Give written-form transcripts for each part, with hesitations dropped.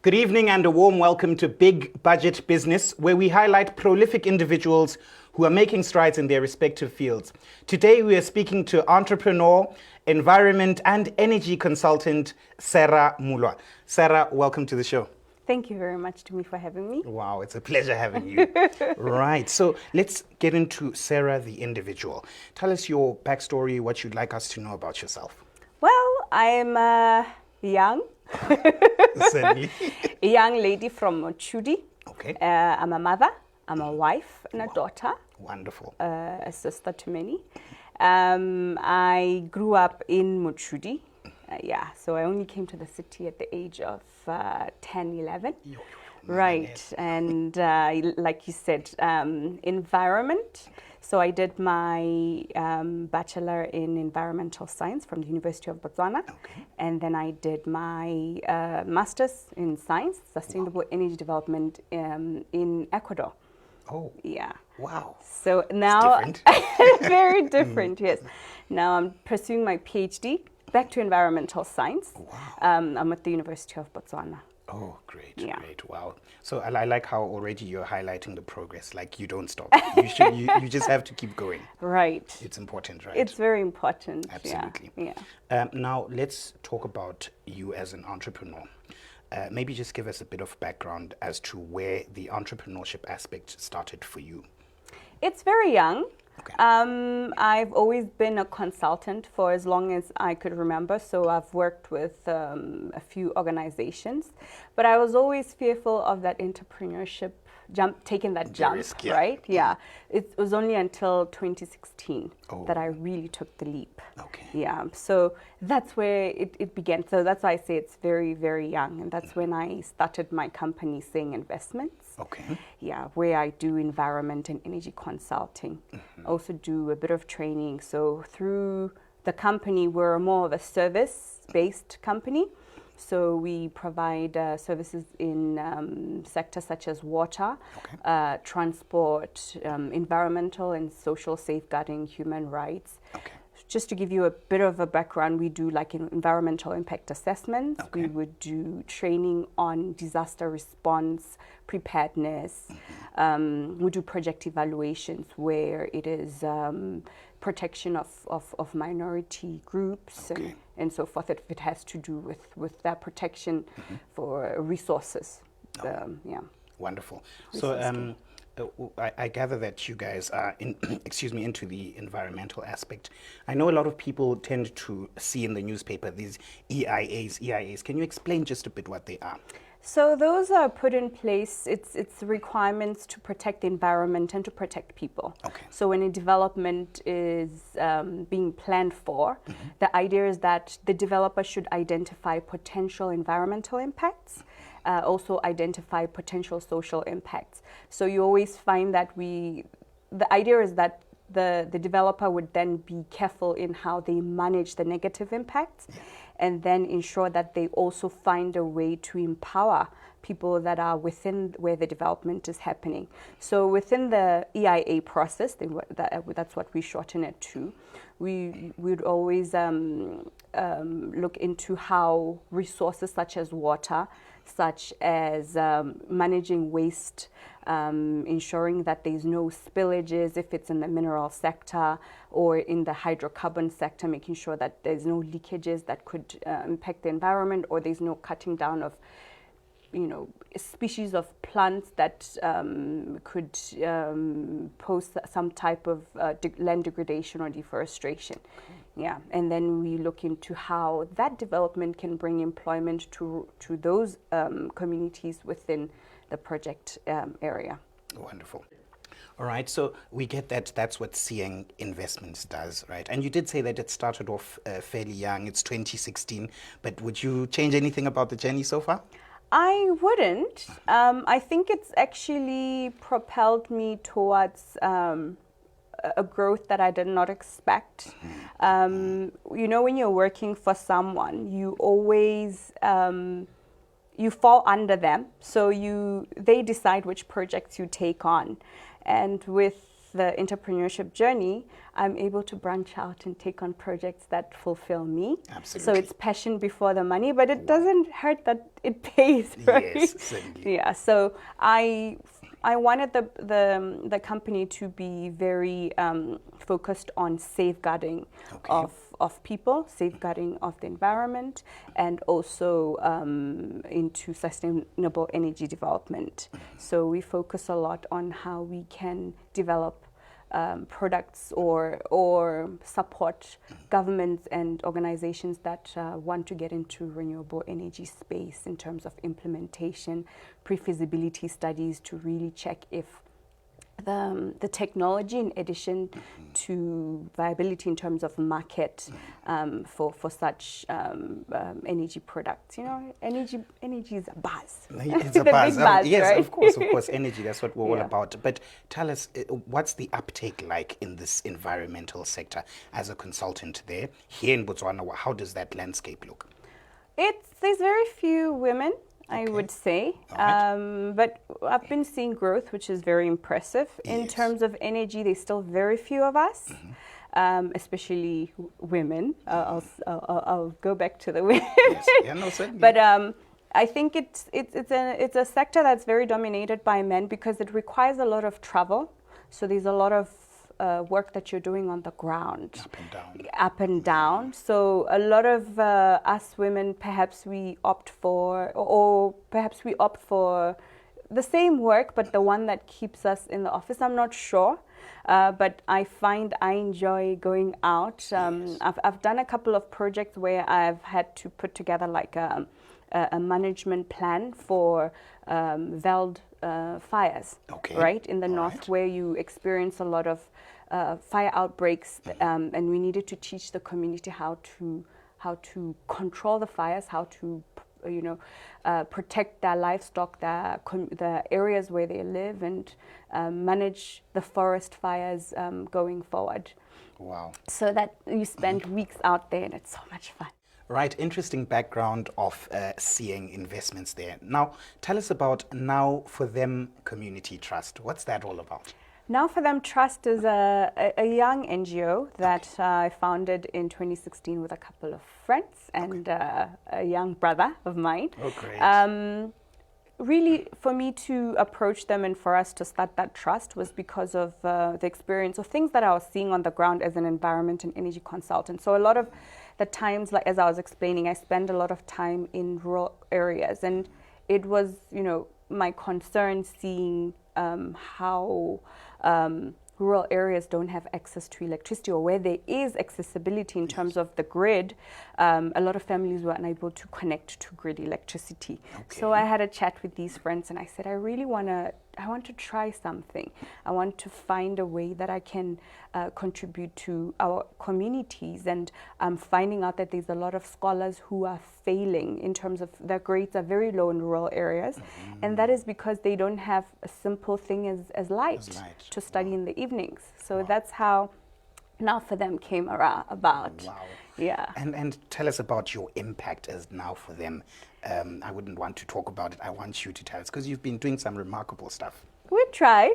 Good evening and a warm welcome to Big Budget Business, where we highlight prolific individuals who are making strides in their respective fields. Today we are speaking to entrepreneur, environment and energy consultant, Sarah Mulwa. Sarah, welcome to the show. Thank you very much, Tumi, for having me. Wow, it's a pleasure having you. Right, so let's get into Sarah, the individual. Tell us your backstory, what you'd like us to know about yourself. Well, I'm young. Certainly. A young lady from Mochudi. Okay. I'm a mother, I'm a wife and a daughter. Wonderful. A sister to many. I grew up in Mochudi. So I only came to the city at the age of 10, 11. Right, and like you said, environment. So I did my bachelor in environmental science from the University of Botswana. Okay. And then I did my master's in science, sustainable energy development in Ecuador. Oh. Yeah. Wow. So now, It's different. very different, yes. Now I'm pursuing my PhD, back to environmental science. Wow. I'm at the University of Botswana. Oh, great, Yeah. great, wow. So I like how already you're highlighting the progress, like you don't stop. You just have to keep going. Right. It's important, right? It's very important. Absolutely. Yeah. Now, let's talk about you as an entrepreneur. Maybe just give us a bit of background as to where the entrepreneurship aspect started for you. It's very young. Okay. I've always been a consultant for as long as I could remember, so I've worked with a few organizations, but I was always fearful of that entrepreneurship taking that jump, risk, yeah. right? Yeah. It was only until 2016 Oh. that I really took the leap. Okay. Yeah, so that's where it began. So that's why I say it's very, very young, and that's when I started my company, Saying Investments. Okay. Yeah, where I do environment and energy consulting. Also do a bit of training. So through the company, we're more of a service-based company. So we provide services in sectors such as water, Okay. transport, environmental and social safeguarding, human rights. Okay. Just to give you a bit of a background, we do like environmental impact assessments. Okay. We would do training on disaster response, preparedness. We do project evaluations where it is protection of minority groups Okay. and so forth. If it has to do with that protection for resources. Yeah. Wonderful. So I gather that you guys are into the environmental aspect. I know a lot of people tend to see in the newspaper these EIAs. Can you explain just a bit what they are? So those are put in place. It's requirements to protect the environment and to protect people. Okay. So when a development is being planned for, the idea is that the developer should identify potential environmental impacts, also identify potential social impacts. So you always find that the idea is that the developer would then be careful in how they manage the negative impacts, and then ensure that they also find a way to empower people that are within where the development is happening. So within the EIA process, that's what we shorten it to, we would always look into how resources such as water, such as managing waste, ensuring that there's no spillages if it's in the mineral sector or in the hydrocarbon sector, making sure that there's no leakages that could impact the environment, or there's no cutting down of species of plants that could pose some type of land degradation or deforestation. Yeah, and then we look into how that development can bring employment to those communities within the project area. Wonderful. All right, so we get that that's what Seeing Investments does, right? And you did say that it started off fairly young. It's 2016, but would you change anything about the journey so far? I wouldn't. I think it's actually propelled me towards a growth that I did not expect. When you're working for someone, you always you fall under them, so they decide which projects you take on. And with the entrepreneurship journey, I'm able to branch out and take on projects that fulfill me. Absolutely. So it's passion before the money, but it doesn't hurt that it pays, right? Yes, certainly. Yeah. So I wanted the company to be very focused on safeguarding of people, safeguarding of the environment, and also into sustainable energy development. So we focus a lot on how we can develop products or support governments and organizations that want to get into renewable energy space in terms of implementation, pre-feasibility studies to really check if the technology, in addition to viability in terms of market for such energy products. You know, energy is a buzz. It's a buzz. Big buzz, Yes, right? of course, energy, that's what we're all about. But tell us, what's the uptake like in this environmental sector as a consultant there? Here in Botswana, how does that landscape look? There's very few women, I would say, but I've been seeing growth, which is very impressive. In terms of energy, there's still very few of us, especially women. I'll go back to the women. Yes. Yeah, no, certainly. But I think it's a sector that's very dominated by men because it requires a lot of travel. So there's a lot of work that you're doing on the ground. Up and down. So a lot of us women, perhaps we opt for the same work, but the one that keeps us in the office. I'm not sure. But I find I enjoy going out. I've done a couple of projects where I've had to put together like a management plan for veld fires, right, in the north, where you experience a lot of fire outbreaks, and we needed to teach the community how to control the fires, how to protect their livestock, the areas where they live, and manage the forest fires going forward. Wow. So that you spend weeks out there, and it's so much fun. Right, interesting background of seeing investments there. Now, tell us about Now For Them Community Trust. What's that all about? Now For Them Trust is a young NGO that I founded in 2016 with a couple of friends and a young brother of mine. Oh, great. Really, for me to approach them and for us to start that trust was because of the experience of things that I was seeing on the ground as an environment and energy consultant. So a lot of the times, like as I was explaining, I spend a lot of time in rural areas, and it was, my concern seeing how rural areas don't have access to electricity, or where there is accessibility in terms of the grid, a lot of families were unable to connect to grid electricity. So I had a chat with these friends and I said, I want to try something. I want to find a way that I can contribute to our communities. And I'm finding out that there's a lot of scholars who are failing in terms of their grades are very low in rural areas. And that is because they don't have a simple thing as light to study in the evenings. So that's how Now For Them came about. Wow. Yeah. And tell us about your impact as Now For Them. I wouldn't want to talk about it. I want you to tell us, because you've been doing some remarkable stuff. We try.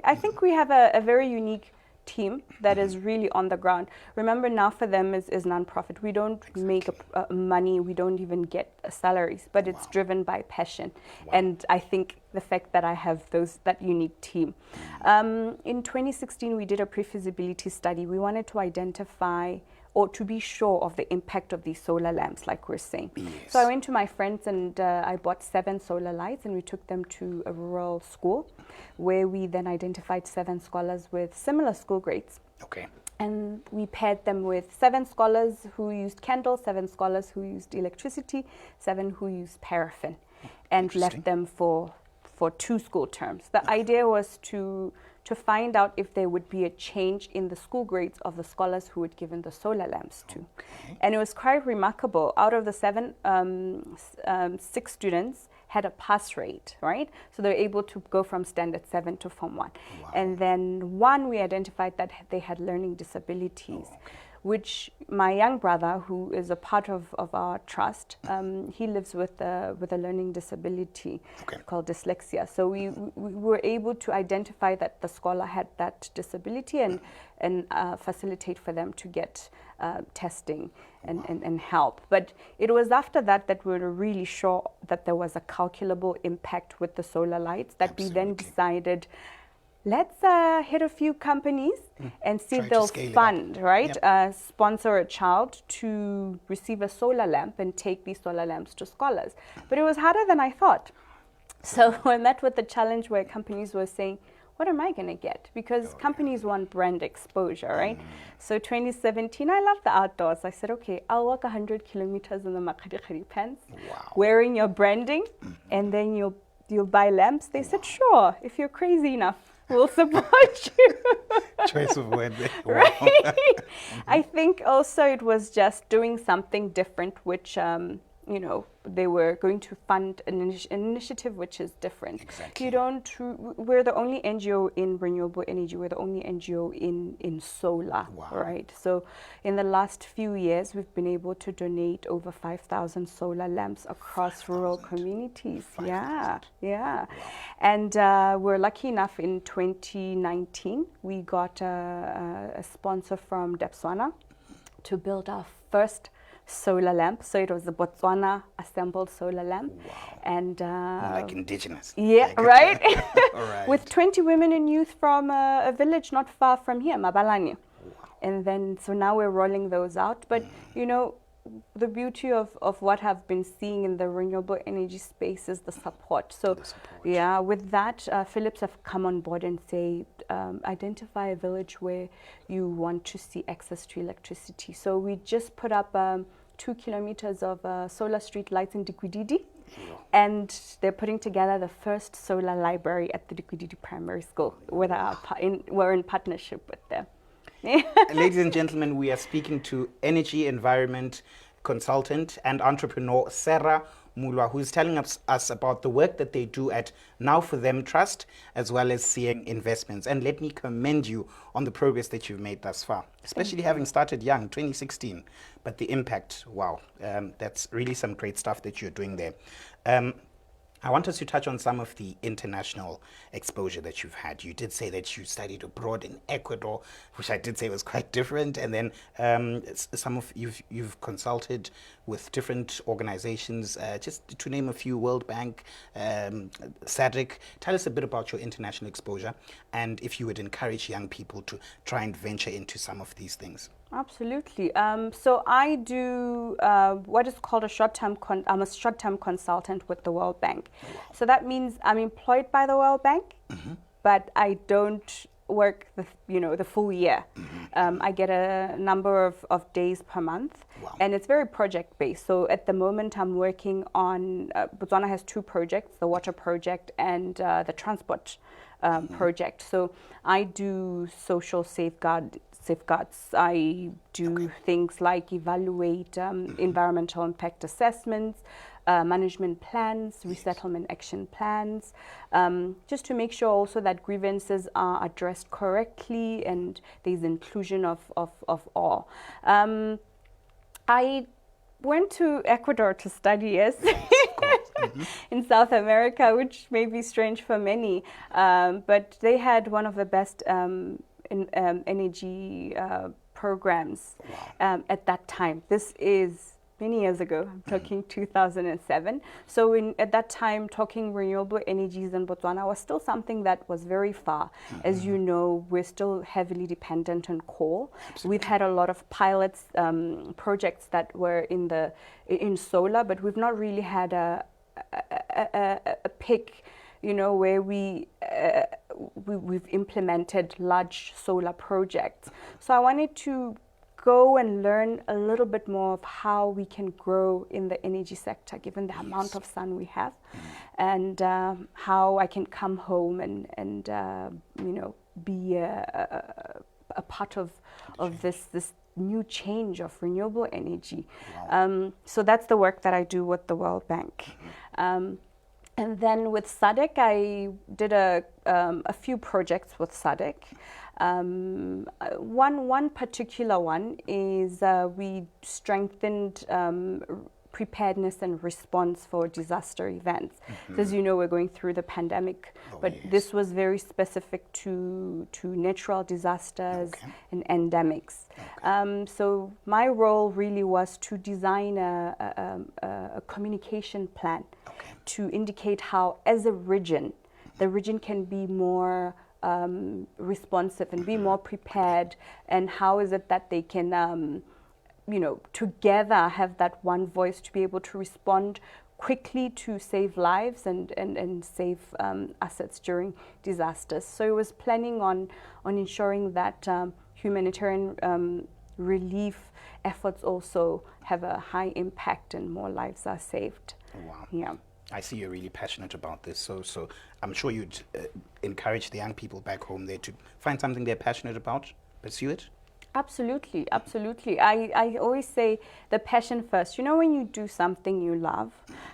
I think we have a very unique team that is really on the ground. Remember, Now For Them is non-profit. We don't make money. We don't even get salaries, but it's driven by passion. And I think the fact that I have that unique team. In 2016, we did a pre-feasibility study. We wanted to identify or to be sure of the impact of these solar lamps, like we're saying. Yes. So I went to my friends and I bought 7 solar lights, and we took them to a rural school where we then identified 7 scholars with similar school grades. Okay. And we paired them with 7 scholars who used candles, 7 scholars who used electricity, 7 who used paraffin, and left them for 2 school terms. The idea was to find out if there would be a change in the school grades of the scholars who had given the solar lamps to. And it was quite remarkable. Out of the 7, 6 students had a pass rate, right? So they were able to go from standard 7 to Form 1. And then 1, we identified that they had learning disabilities. which my young brother, who is a part of our trust, he lives with a learning disability called dyslexia. So we were able to identify that the scholar had that disability and facilitate for them to get testing and help. But it was after that we were really sure that there was a calculable impact with the solar lights that we then decided, let's hit a few companies and see if they'll fund, right? Yep. Sponsor a child to receive a solar lamp and take these solar lamps to scholars. But it was harder than I thought. So I met with the challenge where companies were saying, what am I going to get? Because companies want brand exposure, right? So 2017, I love the outdoors. I said, okay, I'll walk 100 kilometers in the Makadi pants, wearing your branding, and then you'll buy lamps. They said, sure, if you're crazy enough, we'll support you. Choice of word there. Right? I think also it was just doing something different, which they were going to fund an initiative which is different. Exactly. We're the only NGO in renewable energy. We're the only NGO in solar, right? So in the last few years, we've been able to donate over 5,000 solar lamps across rural communities. 5, yeah. Wow. And we're lucky enough in 2019, we got a sponsor from Botswana to build our first solar lamp. So it was the Botswana assembled solar lamp. Wow. And like indigenous. Yeah, like right? Right. With 20 women and youth from a village not far from here, Mabalani. Wow. And then, so now we're rolling those out. But, the beauty of what I've been seeing in the renewable energy space is the support. So, yeah, with that, Philips have come on board and say, identify a village where you want to see access to electricity. So we just put up 2 kilometers of solar street lights in Dikwididi. And they're putting together the first solar library at the Dikwididi Primary School. We're in partnership with them. Ladies and gentlemen, we are speaking to energy environment consultant and entrepreneur Sarah Mulwa, who's telling us about the work that they do at Now For Them Trust, as well as Seeing Investments. And let me commend you on the progress that you've made thus far, especially having started young, 2016. But the impact, wow, that's really some great stuff that you're doing there. I want us to touch on some of the international exposure that you've had. You did say that you studied abroad in Ecuador, which I did say was quite different. And then some of you've consulted with different organizations, just to name a few: World Bank, SADC. Tell us a bit about your international exposure, and if you would encourage young people to try and venture into some of these things. Absolutely. So I do what is called a short-term. I'm a short-term consultant with the World Bank. Wow. So that means I'm employed by the World Bank, but I don't work the full year. I get a number of days per month, and it's very project-based. So at the moment, I'm working on Botswana has 2 projects: the water project and the transport project. So I do social safeguards. I do things like evaluate environmental impact assessments, management plans, resettlement action plans, just to make sure also that grievances are addressed correctly and there's inclusion of all. I went to Ecuador to study, yes, in South America, which may be strange for many, but they had one of the best energy programs at that time. This is many years ago. I'm talking 2007. So at that time, talking renewable energies in Botswana was still something that was very far. As you know, we're still heavily dependent on coal. Absolutely. We've had a lot of pilots, projects that were in solar, but we've not really had a pick, where we've implemented large solar projects. So I wanted to go and learn a little bit more of how we can grow in the energy sector, given the amount of sun we have, and how I can come home and be a part of this new change of renewable energy. So that's the work that I do with the World Bank. And then with SADC, I did a a few projects with SADC. One particular one is we strengthened preparedness and response for disaster events. So as you know, we're going through the pandemic, but this was very specific to natural disasters and endemics. So my role really was to design a communication plan to indicate how, as a region, the region can be more responsive and be more prepared, and how is it that they can together have that one voice to be able to respond quickly to save lives and save assets during disasters. So it was planning on ensuring that humanitarian relief efforts also have a high impact and more lives are saved. Wow. Yeah. I see you're really passionate about this. So I'm sure you'd encourage the young people back home there to find something they're passionate about, pursue it. Absolutely, absolutely. I always say the passion first. You know, when you do something you love,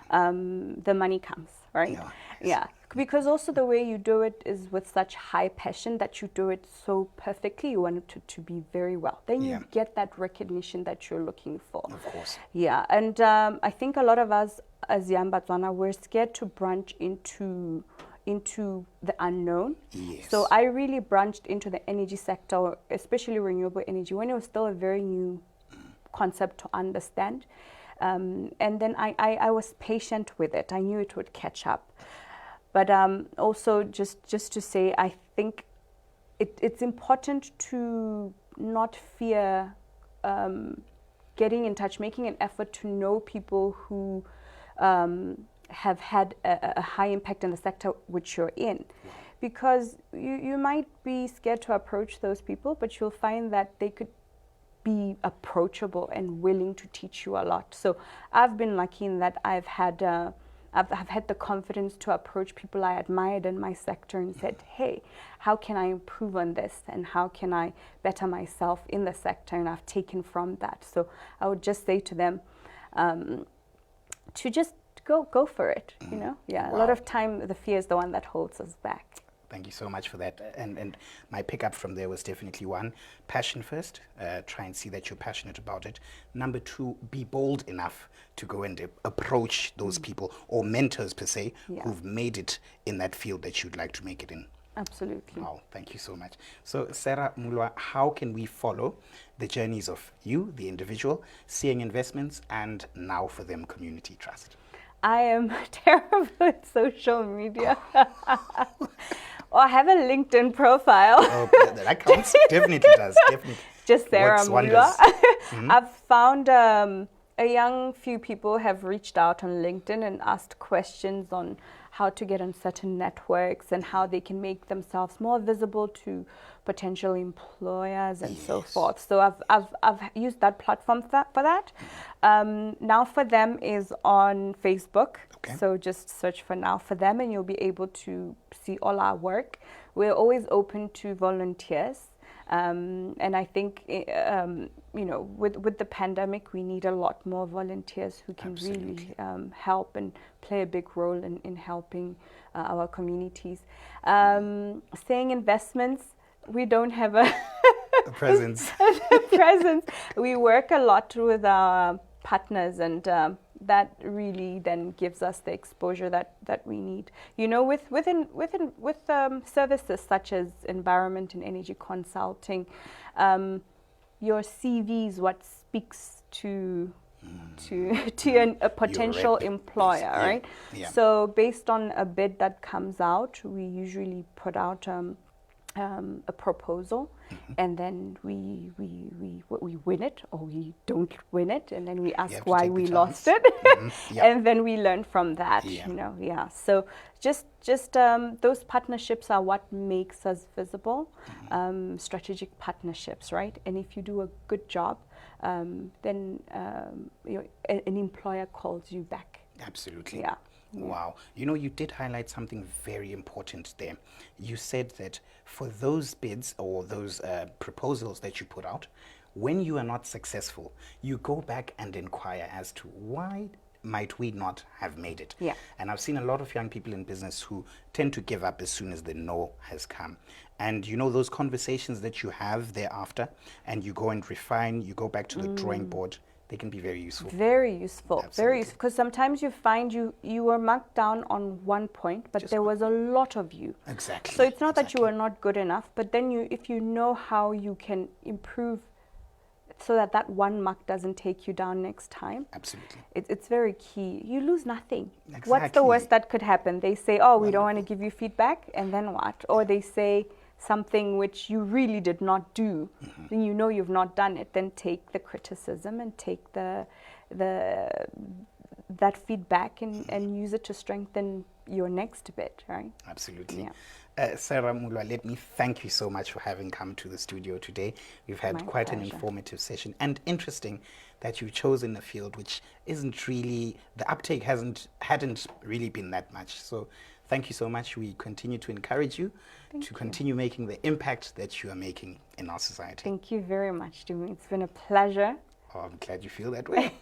the money comes, right? Yeah. Because also the way you do it is with such high passion that you do it so perfectly. You want it to be very well. Then you get that recognition that you're looking for. Of course. Yeah. And I think a lot of us as young Botswana, we're scared to branch into the unknown. Yes. So I really branched into the energy sector, especially renewable energy, when it was still a very new concept to understand. And then I was patient with it. I knew it would catch up. But also just to say, I think it's important to not fear getting in touch, making an effort to know people who have had a high impact in the sector which you're in. Because you might be scared to approach those people, but you'll find that they could be approachable and willing to teach you a lot. So I've been lucky in that I've had the confidence to approach people I admired in my sector and said, hey, how can I improve on this? And how can I better myself in the sector? And I've taken from that. So I would just say to them to just go for it, you know? Yeah, Wow. A lot of time the fear is the one that holds us back. Thank you so much for that. And my pickup from there was definitely one, passion first, try and see that you're passionate about it. Number two, be bold enough to go and approach those people or mentors per se who've made it in that field that you'd like to make it in. Absolutely. Wow, thank you so much. So Sarah Mulwa, how can we follow the journeys of you, the individual, Seeing Investments, and Now for Them Community Trust? I am terrible at social media. Or I have a LinkedIn profile. Oh, that counts. Definitely does. Definitely. Just Sarah Works Mulwa. wonders. I've found a young few people have reached out on LinkedIn and asked questions on how to get on certain networks and how they can make themselves more visible to potential employers and so forth. So I've used that platform for that. Now for Them is on Facebook. Okay. So just search for Now for Them and you'll be able to see all our work. We're always open to volunteers. And I think, with the pandemic, we need a lot more volunteers who can really help and play a big role in helping our communities. Saying Investments, we don't have a presence. We work a lot with our partners, and that really then gives us the exposure that we need. You know, with services such as environment and energy consulting, your CV is what speaks to a potential employer, right? Yeah. So based on a bid that comes out, we usually put out a proposal, and then we win it or we don't win it, and then we ask why we lost it, and then we learn from that. So just those partnerships are what makes us visible. Strategic partnerships, right? And if you do a good job, then an employer calls you back. Absolutely. Yeah. Wow. You know, you did highlight something very important there. You said that for those bids or those proposals that you put out, when you are not successful, you go back and inquire as to why might we not have made it? Yeah. And I've seen a lot of young people in business who tend to give up as soon as the no has come. And you know, those conversations that you have thereafter, and you go and refine, you go back to the drawing board, they can be very useful. Very useful. Absolutely. Very useful. Because sometimes you find you were marked down on one point, but there was a lot of you. Exactly. So it's not that you were not good enough, but then if you know how you can improve so that that one mark doesn't take you down next time. Absolutely. It's very key. You lose nothing. Exactly. What's the worst that could happen? They say, oh, we don't want to give you feedback, and then what? Or they say something which you really did not do, then you know you've not done it. Then take the criticism and take that feedback and use it to strengthen your next bit, right? Absolutely. Yeah. Sarah Mulwa, let me thank you so much for having come to the studio today. We've had My quite an pleasure. informative session, and interesting that you've chosen a field which isn't really, the uptake hadn't really been that much. So thank you so much. We continue to encourage you to continue making the impact that you are making in our society. Thank you very much, Dumi. It's been a pleasure. Oh, I'm glad you feel that way.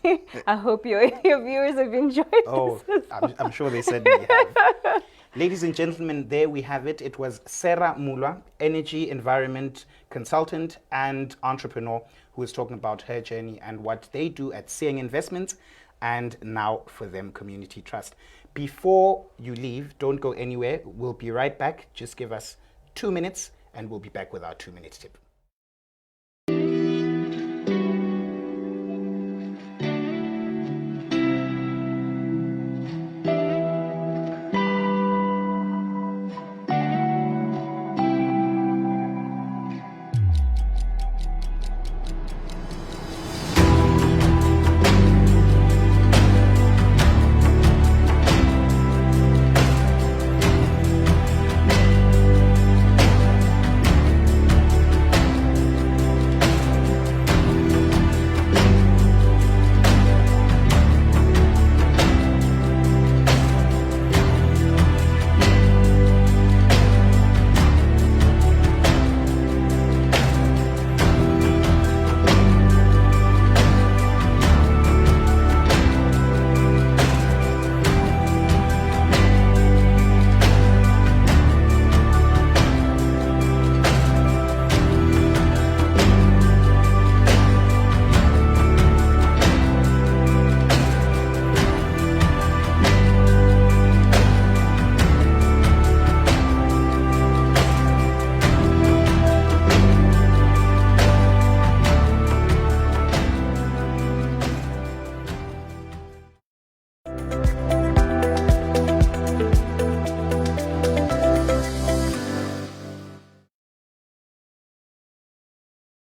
I hope your viewers have enjoyed Oh, this. I'm sure they certainly have. Ladies and gentlemen, there we have it. It was Sarah Mulwa, energy environment consultant and entrepreneur, who was talking about her journey and what they do at Seeing Investments and Now for Them Community Trust. Before you leave, don't go anywhere. We'll be right back. Just give us 2 minutes and we'll be back with our 2-minute tip.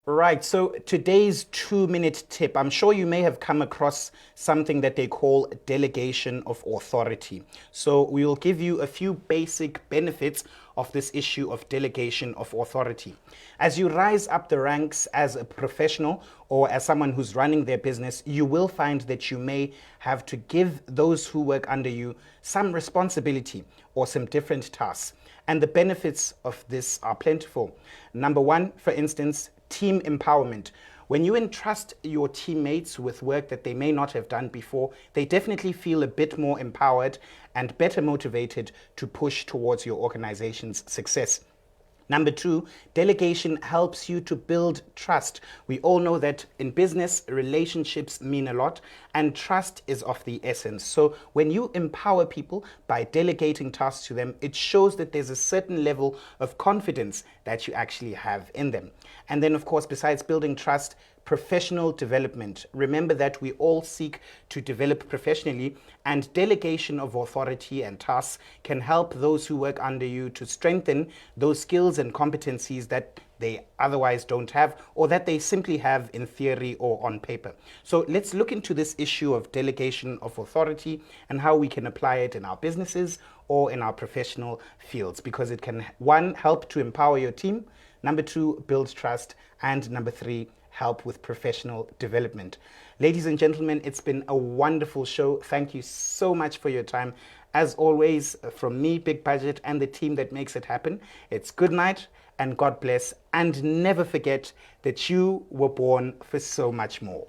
Right, so today's 2-minute tip, I'm sure you may have come across something that they call delegation of authority. So we will give you a few basic benefits of this issue of delegation of authority. As you rise up the ranks as a professional or as someone who's running their business, you will find that you may have to give those who work under you some responsibility or some different tasks. And the benefits of this are plentiful. Number one, for instance, team empowerment. When you entrust your teammates with work that they may not have done before, they definitely feel a bit more empowered and better motivated to push towards your organization's success. Number two, delegation helps you to build trust. We all know that in business, relationships mean a lot and trust is of the essence. So when you empower people by delegating tasks to them, it shows that there's a certain level of confidence that you actually have in them. And then, of course, besides building trust, professional development. Remember that we all seek to develop professionally, and delegation of authority and tasks can help those who work under you to strengthen those skills and competencies that they otherwise don't have, or that they simply have in theory or on paper. So let's look into this issue of delegation of authority and how we can apply it in our businesses or in our professional fields, because it can, one, help to empower your team, number two, build trust, and number three, help with professional development. Ladies and gentlemen, it's been a wonderful show. Thank you so much for your time. As always, from me, Big Budget, and the team that makes it happen, it's good night and God bless. And never forget that you were born for so much more.